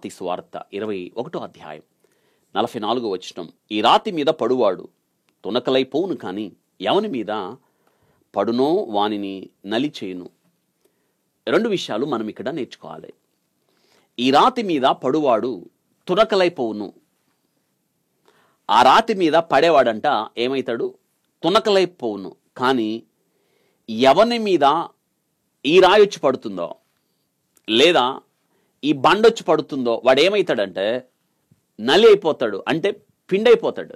మత్తయి సువార్త 21వ అధ్యాయం 44వ వచనం. ఈ రాతి మీద పడువాడు తునకలైపోవును, కానీ ఎవని మీద పడునో వానిని నలిచేయును. రెండు విషయాలు మనం ఇక్కడ నేర్చుకోవాలి. ఈ రాతి మీద పడువాడు తునకలైపోవును. ఆ రాతి మీద పడేవాడంట ఏమవుతాడు? తునకలైపోవును. కానీ ఎవని మీద ఈ రాయి వచ్చి పడుతుందో లేదా ఈ బండొచ్చి పడుతుందో వాడు ఏమవుతాడంటే నలి అయిపోతాడు, అంటే పిండైపోతాడు.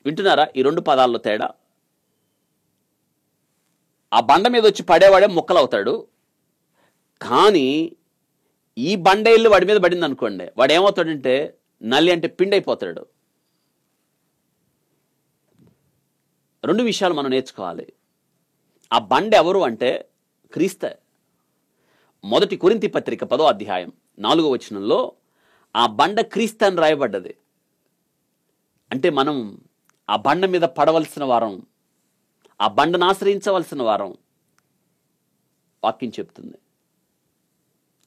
వింటున్నారా ఈ రెండు పదాల్లో తేడా? ఆ బండ మీద వచ్చి పడేవాడే ముక్కలవుతాడు, కానీ ఈ బండ ఇల్లు వాడి మీద పడింది అనుకోండి, వాడు ఏమవుతాడంటే నల్లి, అంటే పిండైపోతాడు. రెండు విషయాలు మనం నేర్చుకోవాలి. ఆ బండ ఎవరు అంటే క్రీస్తే. మొదటి కొరింథీ పత్రిక 10వ అధ్యాయం 4వ వచనంలో ఆ బండ క్రీస్తు అని రాయబడ్డది. అంటే మనం ఆ బండ మీద పడవలసిన వారం, ఆ బండను ఆశ్రయించవలసిన వారం వాక్యం చెప్తుంది.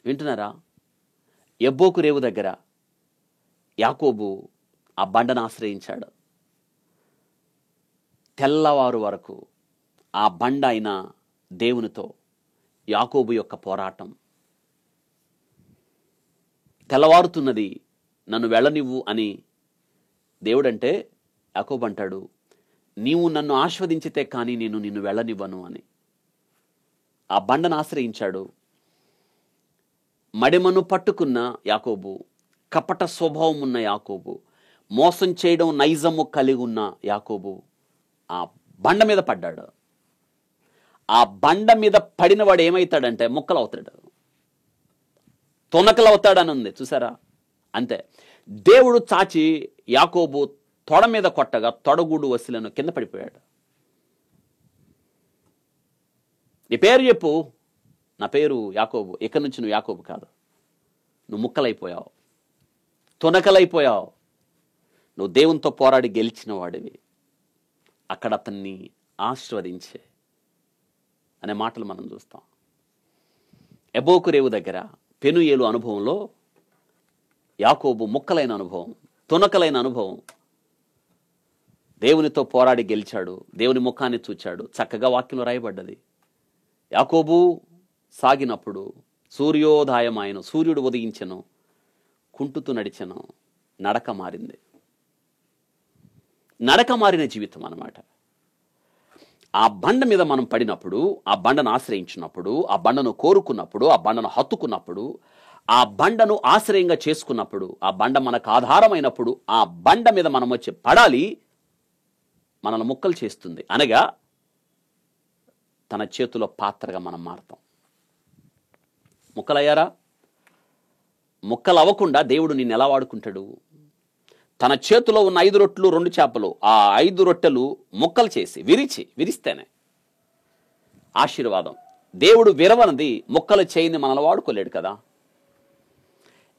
వింటున్నారా? యబ్బోకు రేవు దగ్గర యాకోబు ఆ బండను ఆశ్రయించాడు. తెల్లవారు వరకు ఆ బండ అయిన దేవునితో యాకోబు యొక్క పోరాటం. తెల్లవారుతున్నది, నన్ను వెళ్ళనివ్వు అని దేవుడంటే యాకోబు అంటాడు, నీవు నన్ను ఆస్వాదించితే కానీ నేను నిన్ను వెళ్ళనివ్వను అని. ఆ బండను ఆశ్రయించాడు. మడిమను పట్టుకున్న యాకోబు, కపట స్వభావం ఉన్న యాకోబు, మోసం చేయడం నైజము కలిగి ఉన్న యాకోబు ఆ బండ మీద పడ్డాడు. ఆ బండ మీద పడినవాడు ఏమవుతాడంటే ముక్కలు అవుతాడు, తొనకలు అవుతాడని ఉంది చూసారా? అంతే. దేవుడు చాచి యాకోబు తొడ మీద కొట్టగా తొడగూడు వసిలను కింద పడిపోయాడు. నీ పేరు చెప్పు. నా పేరు యాకోబు. ఇక్కడి నుంచి నువ్వు యాకోబు కాదు, నువ్వు ముక్కలైపోయావు, తొనకలైపోయావు. నువ్వు దేవునితో పోరాడి గెలిచిన వాడివి. అక్కడ అతన్ని ఆశీర్వదించే అనే మాటలు మనం చూస్తాం. యబ్బోకు రేవు దగ్గర పెనుయేలు అనుభవంలో యాకోబు ముక్కలైన అనుభవం, తునకలైన అనుభవం. దేవునితో పోరాడి గెలిచాడు, దేవుని ముఖాన్ని చూచాడు. చక్కగా వాక్యంలో రాయబడ్డది. యాకోబు సాగినప్పుడు సూర్యోదయమాయను, సూర్యుడు ఉదయించెను, కుంటుతూ నడిచెను, నడక మారింది. నడక మారిన జీవితం అన్నమాట. ఆ బండ మీద మనం పడినప్పుడు, ఆ బండను ఆశ్రయించినప్పుడు, ఆ బండను కోరుకున్నప్పుడు, ఆ బండను హత్తుకున్నప్పుడు, ఆ బండను ఆశ్రయంగా చేసుకున్నప్పుడు, ఆ బండ మనకు ఆధారమైనప్పుడు, ఆ బండ మీద మనం వచ్చి పడాలి. మనల్ని ముక్కలు చేస్తుంది, అనగా తన చేతిలో పాత్రగా మనం మారుతాం. ముక్కలయ్యారా? ముక్కలు అవ్వకుండా దేవుడు నిన్ను ఎలా వాడుకుంటాడు? తన చేతిలో ఉన్న 5 రొట్టెలు 2 చేపలు, ఆ 5 రొట్టెలు ముక్కలు చేసి విరిస్తేనే ఆశీర్వాదం. దేవుడు విరవనది ముక్కలు చేయని మనల్ని వాడుకోలేడు కదా.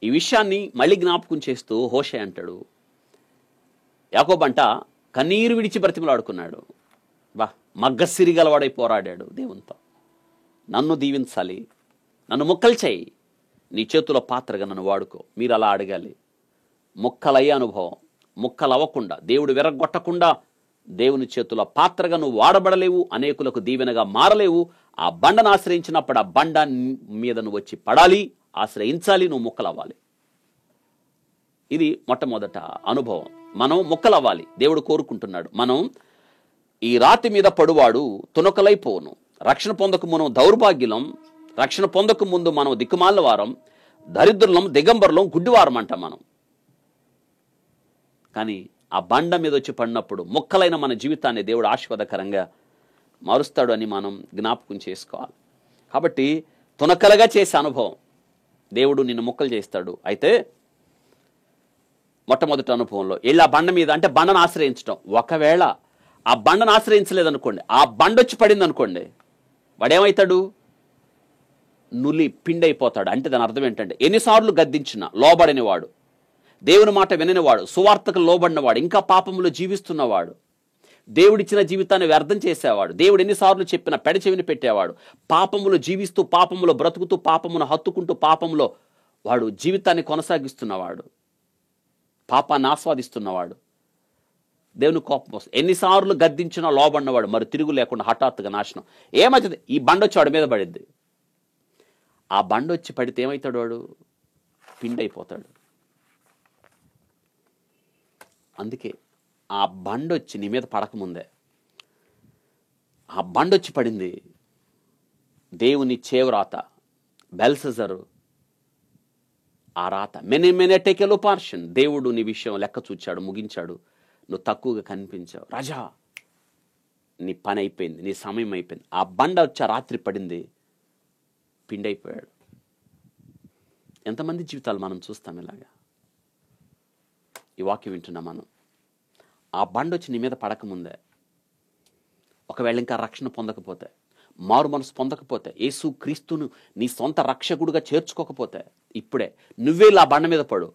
ఈ విషయాన్ని మళ్ళీ జ్ఞాపకం చేస్తూ హోషే అంటాడు, యాకోబంట కన్నీరు విడిచి బ్రతిమలాడుకున్నాడు. మగ్గసిరి గలవాడై పోరాడాడు దేవునితో. నన్ను దీవించాలి, నన్ను ముక్కలు చేయి, నీ చేతిలో పాత్రగా నన్ను వాడుకో. మీరు అలా అడగాలి. ముక్కలయ్యే అనుభవం. ముక్కలు అవ్వకుండా, దేవుడు విరగొట్టకుండా దేవుని చేతుల పాత్రగా నువ్వు వాడబడలేవు, అనేకులకు దీవెనగా మారలేవు. ఆ బండను ఆశ్రయించినప్పుడు ఆ బండ మీద నువ్వు వచ్చి పడాలి, ఆశ్రయించాలి, నువ్వు ముక్కలవ్వాలి. ఇది మొట్టమొదట అనుభవం. మనం ముక్కలవ్వాలి, దేవుడు కోరుకుంటున్నాడు. మనం ఈ రాతి మీద పడువాడు తునకలైపోను. రక్షణ పొందక మనం దౌర్భాగ్యులం, రక్షణ పొందక ముందు మనం దిక్కుమాలిన వారం, దరిద్రులం, దిగంబరులం, గుడ్డివారం అంటాం మనం. కానీ ఆ బండ మీద వచ్చి పడినప్పుడు ముక్కలైన మన జీవితాన్ని దేవుడు ఆశీర్వాదకరంగా మారుస్తాడు అని మనం జ్ఞాపకం చేసుకోవాలి. కాబట్టి తునకలుగా చేసే అనుభవం, దేవుడు నిన్ను ముక్కలు చేస్తాడు. అయితే మొట్టమొదటి అనుభవంలో వెళ్ళి ఆ బండ మీద, అంటే బండను ఆశ్రయించడం. ఒకవేళ ఆ బండను ఆశ్రయించలేదనుకోండి, ఆ బండ వచ్చి పడింది అనుకోండి, వాడేమవుతాడు? నులి పిండైపోతాడు. అంటే దాని అర్థం ఏంటంటే ఎన్నిసార్లు గద్దించినా లోబడినవాడు, దేవుని మాట విననివాడు, సువార్తకు లోబడినవాడు, ఇంకా పాపములో జీవిస్తున్నవాడు, దేవుడిచ్చిన జీవితాన్ని వ్యర్థం చేసేవాడు, దేవుడు ఎన్నిసార్లు చెప్పినా పెడచెవిని పెట్టేవాడు, పాపములో జీవిస్తూ, పాపములో బ్రతుకుతూ, పాపమును హత్తుకుంటూ, పాపములో వాడు జీవితాన్ని కొనసాగిస్తున్నవాడు, పాపాన్ని ఆస్వాదిస్తున్నవాడు, దేవుని కోపం వస్తుంది. ఎన్నిసార్లు గద్దించినా లోబడినవాడు మరి తిరుగు లేకుండా హఠాత్తుగా నాశనం. ఏమవుతుంది? ఈ బండ వచ్చి వాడి మీద పడిద్ది. ఆ బండ వచ్చి పడితే ఏమవుతాడు? వాడు పిండి అయిపోతాడు. అందుకే ఆ బండ వచ్చి నీ మీద పడకముందే, ఆ బండ వచ్చి పడింది. దేవుని చేవరాత బెల్సెజరు ఆ రాత మెనెటెకెలో పార్షన్. దేవుడు నీ విషయం లెక్క చూచాడు, ముగించాడు. నువ్వు తక్కువగా కనిపించావు. రాజా, నీ పని అయిపోయింది, నీ సమయం అయిపోయింది. ఆ బండ వచ్చి ఆ రాత్రి పడింది, పిండి అయిపోయాడు. ఎంతమంది జీవితాలు మనం చూస్తాం ఇలాగా. ఈ వాక్యం వింటున్నా మనం. ఆ బండ వచ్చి నీ మీద పడకముందే, ఒకవేళ ఇంకా రక్షణ పొందకపోతే, మారు మనసు పొందకపోతే, యేసు క్రీస్తును నీ సొంత రక్షకుడుగా చేర్చుకోకపోతే, ఇప్పుడే నువ్వే ఆ బండ మీద పడు.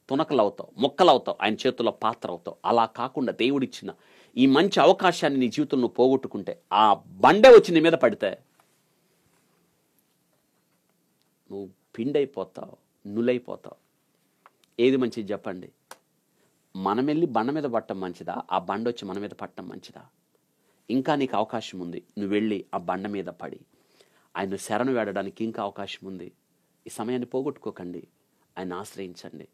తునకలు అవుతావు, మొక్కలు అవుతావు, ఆయన చేతుల్లో పాత్ర అవుతావు. అలా కాకుండా దేవుడిచ్చిన ఈ మంచి అవకాశాన్ని నీ జీవితంలో నువ్వు పోగొట్టుకుంటే, ఆ బండే వచ్చి నీ మీద పడితే నువ్వు పిండైపోతావు, నులైపోతావు. ఏది మంచిది చెప్పండి? మనం వెళ్ళి బండ మీద పట్టడం మంచిదా, ఆ బండ వచ్చి మన మీద పట్టడం మంచిదా? ఇంకా నీకు అవకాశం ఉంది. నువ్వు వెళ్ళి ఆ బండ మీద పడి ఆయన శరణు వేడడానికి ఇంకా అవకాశం ఉంది. ఈ సమయాన్ని పోగొట్టుకోకండి, ఆయన ఆశ్రయించండి.